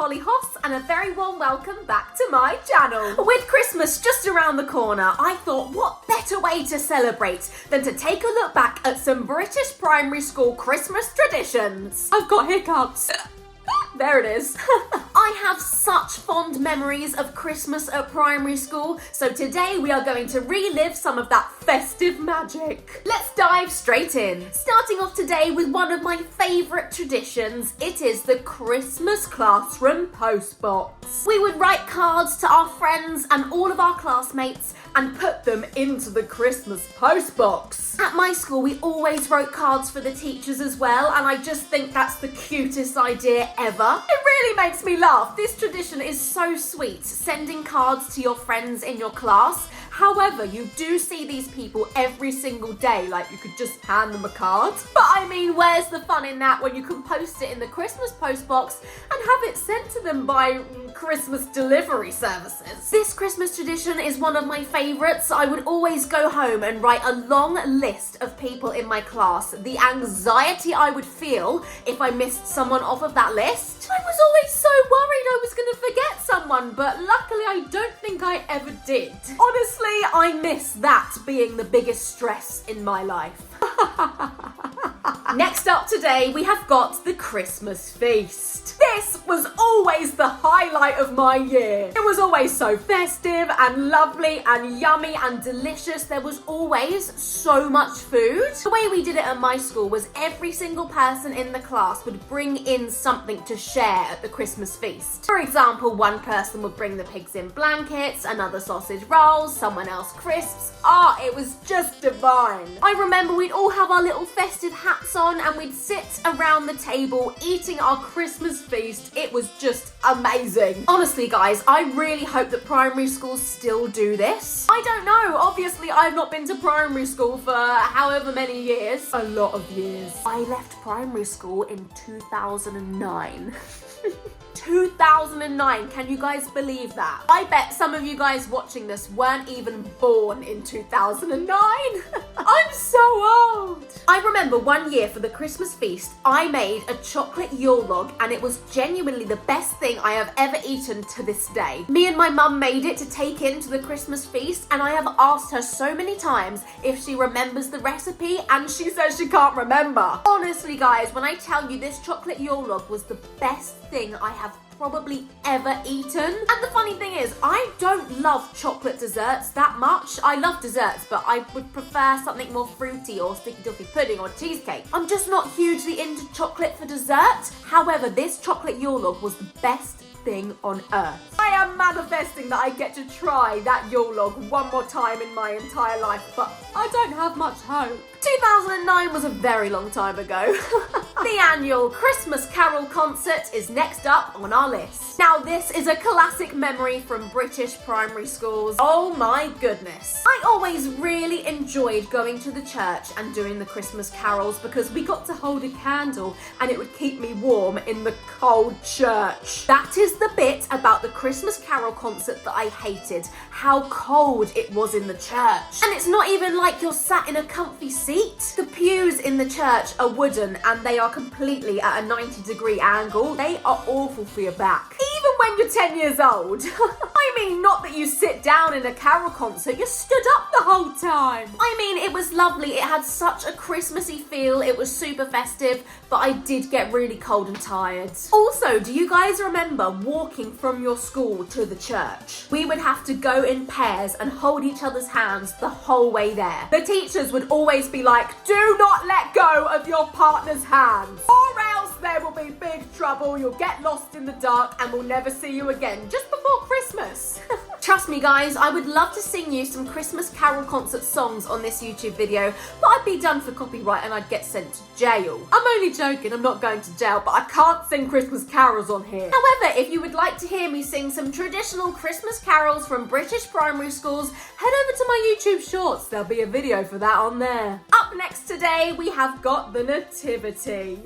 Holly Hoss and a very warm welcome back to my channel. With Christmas just around the corner, I thought what better way to celebrate than to take a look back at some British primary school Christmas traditions. I've got hiccups. There it is. I have such fond memories of Christmas at primary school, so today we are going to relive some of that festive magic. Let's dive straight in. Starting off today with one of my favourite traditions, it is the Christmas classroom postbox. We would write cards to our friends and all of our classmates and put them into the Christmas postbox. At my school, we always wrote cards for the teachers as well, and I just think that's the cutest idea ever. It really makes me laugh. This tradition is so sweet, sending cards to your friends in your class. However, you do see these people every single day, like you could just hand them a card. But I mean, where's the fun in that when you can post it in the Christmas postbox and have it sent to them by Christmas delivery services? This Christmas tradition is one of my favourites. I would always go home and write a long list of people in my class. The anxiety I would feel if I missed someone off of that list. I was always so worried I was going to forget someone, but luckily I don't think I ever did. Honestly, I miss that being the biggest stress in my life. Next up today, we have got the Christmas feast. This was always the highlight of my year. It was always so festive and lovely and yummy and delicious. There was always so much food. The way we did it at my school was every single person in the class would bring in something to share at the Christmas feast. For example, one person would bring the pigs in blankets, another sausage rolls, someone else crisps. It was just divine. I remember we'd all have our little festive hats on and we'd sit around the table eating our Christmas feast. It was just amazing. Honestly, guys, I really hope that primary schools still do this. I don't know. Obviously, I've not been to primary school for however many years. A lot of years. I left primary school in 2009. 2009, can you guys believe that? I bet some of you guys watching this weren't even born in 2009. I'm so old. I remember one year for the Christmas feast, I made a chocolate Yule log and it was genuinely the best thing I have ever eaten to this day. Me and my mum made it to take into the Christmas feast and I have asked her so many times if she remembers the recipe and she says she can't remember. Honestly, guys, when I tell you this chocolate Yule log was the best thing I have probably ever eaten. And the funny thing is, I don't love chocolate desserts that much. I love desserts, but I would prefer something more fruity or sticky toffee pudding or cheesecake. I'm just not hugely into chocolate for dessert. However, this chocolate Yule log was the best thing on earth. I am manifesting that I get to try that Yule log one more time in my entire life, but I don't have much hope. 2009 was a very long time ago. The annual Christmas Carol concert is next up on our list. Now, this is a classic memory from British primary schools. Oh my goodness. I always really enjoyed going to the church and doing the Christmas carols because we got to hold a candle and it would keep me warm in the cold church. That is the bit about the Christmas Carol concert that I hated, how cold it was in the church. And it's not even like you're sat in a comfy seat. The pews in the church are wooden and they are completely at a 90-degree angle. They are awful for your back. Even when you're 10 years old. I mean, not that you sit down in a carol concert, you stood up the whole time. I mean, it was lovely. It had such a Christmassy feel. It was super festive, but I did get really cold and tired. Also, do you guys remember walking from your school to the church? We would have to go in pairs and hold each other's hands the whole way there. The teachers would always be like, do not let go of your partner's hands, or else there will be big trouble. You'll get lost in the dark and we'll never see you again just before Christmas. Trust me, guys, I would love to sing you some Christmas Carol concert songs on this YouTube video, but I'd be done for copyright and I'd get sent to jail. I'm only joking, I'm not going to jail, but I can't sing Christmas carols on here. However, if you would like to hear me sing some traditional Christmas carols from British primary schools, head over to my YouTube shorts. There'll be a video for that on there. Up next today, we have got the Nativity.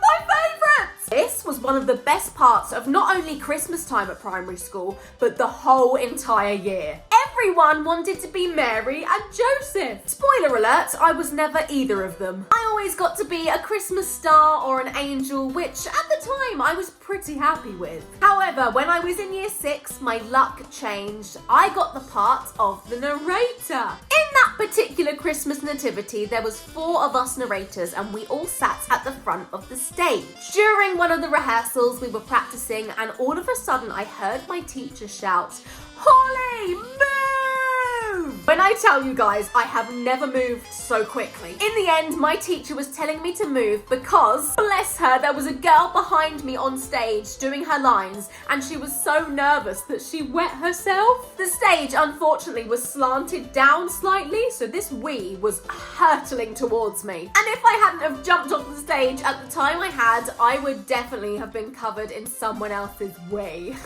My favourite! This was one of the best parts of not only Christmas time at primary school, but the whole entire year. Every Everyone wanted to be Mary and Joseph. Spoiler alert, I was never either of them. I always got to be a Christmas star or an angel, which at the time I was pretty happy with. However, when I was in year 6, my luck changed. I got the part of the narrator. In that particular Christmas nativity, there was 4 of us narrators and we all sat at the front of the stage. During one of the rehearsals, we were practicing and all of a sudden I heard my teacher shout, "Holly, move!" When I tell you guys, I have never moved so quickly. In the end, my teacher was telling me to move because, bless her, there was a girl behind me on stage doing her lines and she was so nervous that she wet herself. The stage, unfortunately, was slanted down slightly, so this wee was hurtling towards me. And if I hadn't have jumped off the stage at the time I had, I would definitely have been covered in someone else's wee.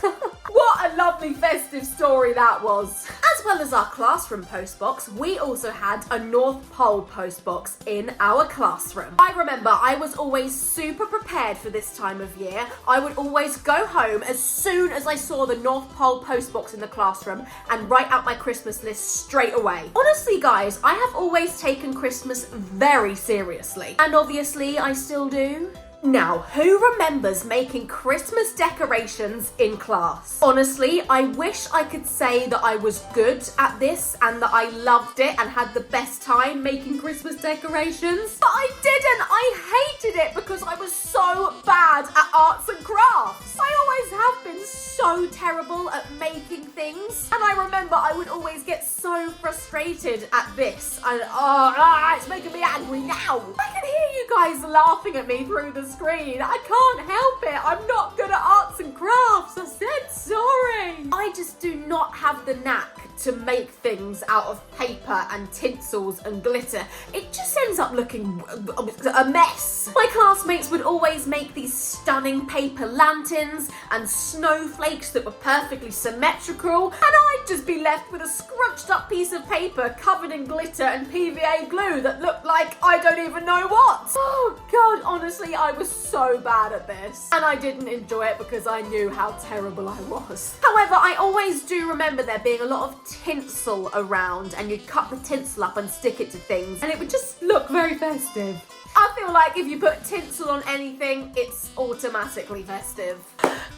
What a lovely festive story that was. As well as our classroom postbox, we also had a North Pole postbox in our classroom. I remember I was always super prepared for this time of year. I would always go home as soon as I saw the North Pole postbox in the classroom and write out my Christmas list straight away. Honestly, guys, I have always taken Christmas very seriously. And obviously, I still do. Now, who remembers making Christmas decorations in class? Honestly, I wish I could say that I was good at this and that I loved it and had the best time making Christmas decorations. But I didn't. I hated it because I was so bad at arts and crafts. I always have been so terrible at making things. And I remember I would always get so frustrated at this. And it's making me angry now. I can hear you guys laughing at me through the screen. I can't help it. I'm not good at arts and crafts. I said sorry. I just do not have the knack to make things out of paper and tinsels and glitter. It just ends up looking a mess. My classmates would always make these stunning paper lanterns and snowflakes that were perfectly symmetrical, and I'd just be left with a scrunched up piece of paper covered in glitter and PVA glue that looked like I don't even know what. Oh God, honestly, I was so bad at this, and I didn't enjoy it because I knew how terrible I was. However, I always do remember there being a lot of tinsel around, and you'd cut the tinsel up and stick it to things, and it would just look very festive. I feel like if you put tinsel on anything, it's automatically festive.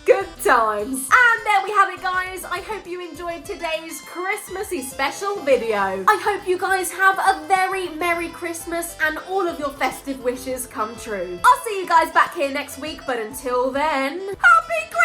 Good times. And there we have it, guys. I hope you enjoyed today's Christmassy special video. I hope you guys have a very Merry Christmas and all of your festive wishes come true. I'll see you guys back here next week, but until then, Happy Christmas!